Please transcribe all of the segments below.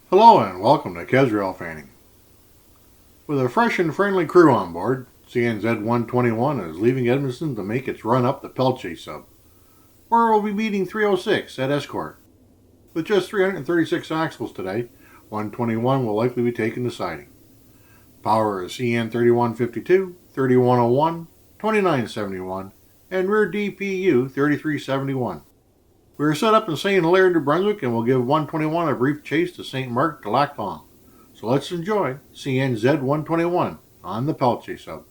Hello and welcome to Railfanning. With a fresh and friendly crew on board, CN Z121 is leaving Edmundston to make its run up the Pelletier sub, where we'll be meeting 306 at Estcourt. With just 336 axles today, 121 will likely be taking the siding. Power is CN 3152, 3101, 2971, and rear DPU 3371. We are set up in St. Hilaire, New Brunswick, and will give 121 a brief chase to St. Marc to Lac Long. So let's enjoy CN Z121 on the Pelletier sub.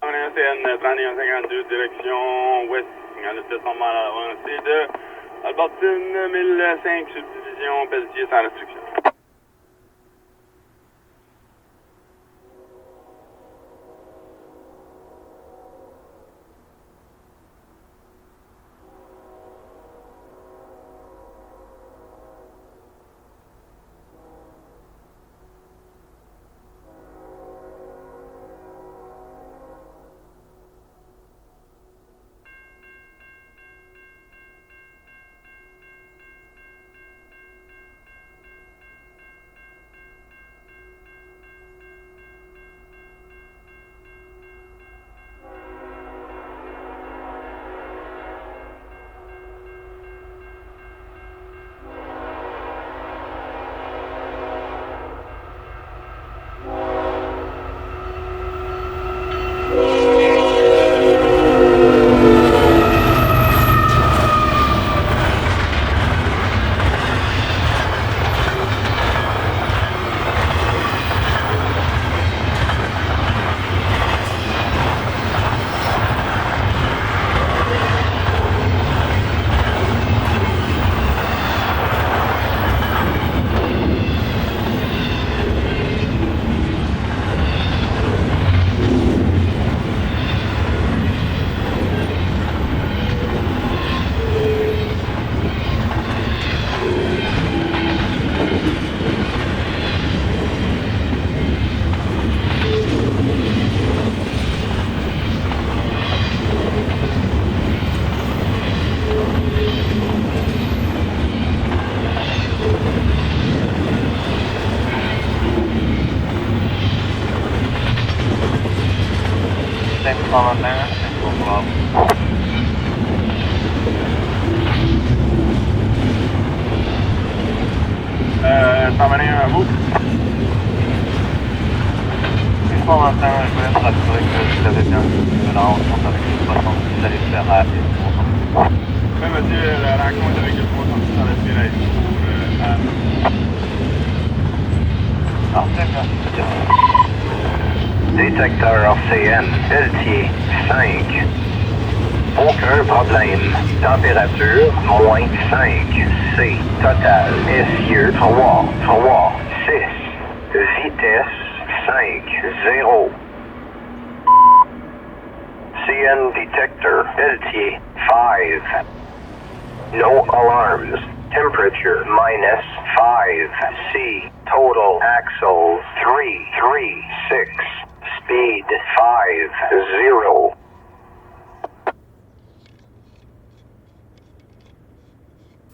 CN 3152 direction ouest, signal de stationnement à l'avancée de Albertine 1005 subdivision Pelletier sans restriction. S'en venir à vous. Je pense maintenant, je voulais me rassurer que vous avez bien la rencontre avec le 66, vous allez faire à Estcourt. Oui, monsieur, la rencontre avec le 66, ça va se faire à Estcourt. Parfait, merci. Détecteur CN, Pelletier, 5. Aucun problème. Température, moins 5. C. Total. Essieu, 3, 6. Vitesse, 5, 0. CN Detector, Pelletier, 5. No alarms. Temperature, minus 5. C. Total axle, 336. Speed, 5, 0.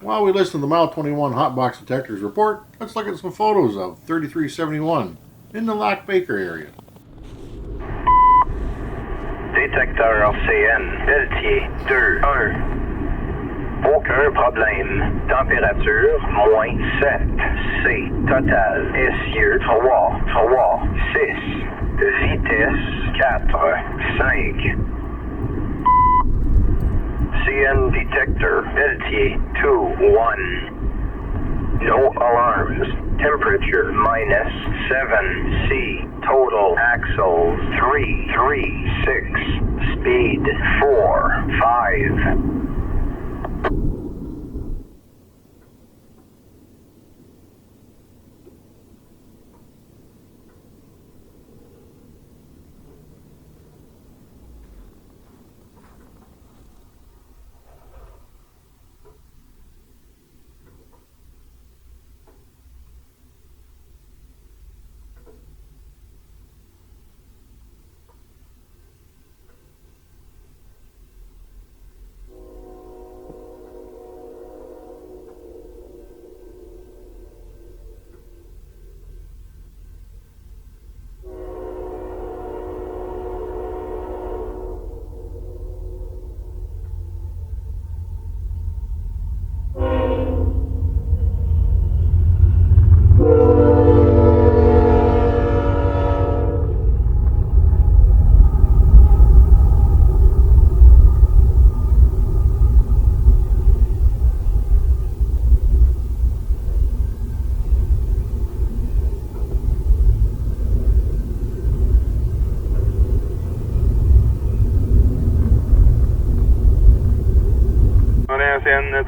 While we listen to the Mile 21 Hot Box Detector's report, let's look at some photos of 3371 in the Lac Baker area. Détecteur CN, Pelletier, 2, 1. Aucun problème. Température, moins 7. C. Total. Essieu, 3, 6. Vitesse, 4, 5. CN Detector, Pelletier, 2, 1. No alarms. Temperature, minus 7. C. Total axle, 336. Speed, 4, 5.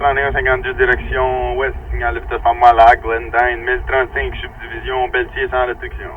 3152 direction ouest, signal de vitesse par moi à Glendine, 1035 subdivision, Pelletier sans restriction.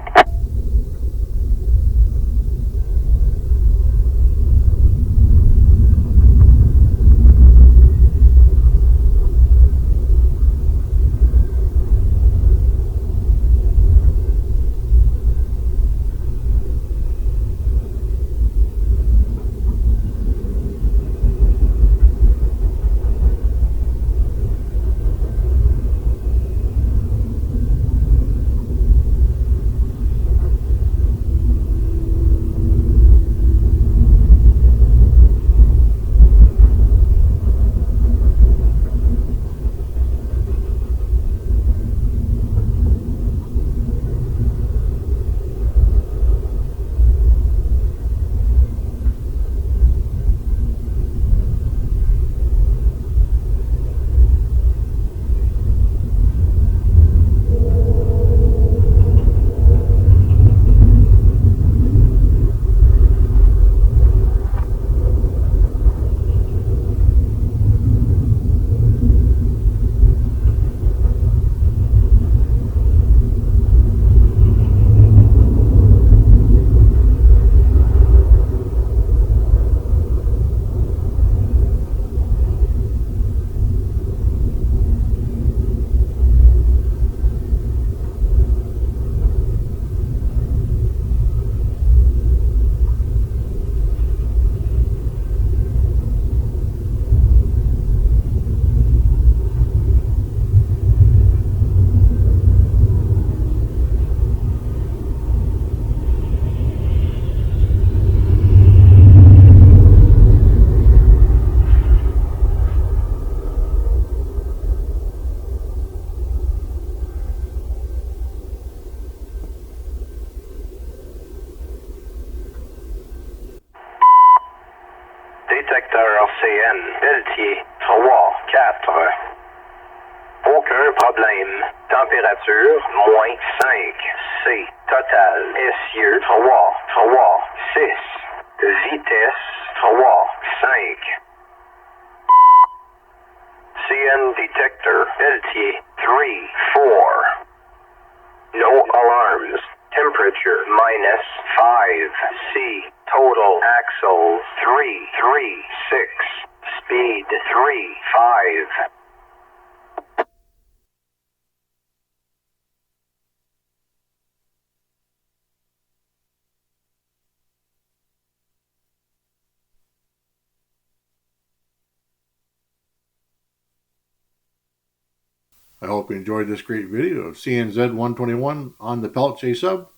Détecteur CN, Pelletier, 3, 4. Aucun problème. Température, -5. C. Total. Essieu, 3, 3, 6. Vitesse, 3, 5. CN Detector, Pelletier, 3, 4. No alarms. Temperature, -5. C. Total axle, 3, 3, 6. Speed, 3, 5. I hope you enjoyed this great video of CN Z121 on the Pelletier sub.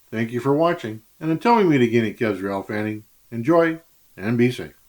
Thank you for watching, and until we meet again at Railfanning, enjoy and be safe.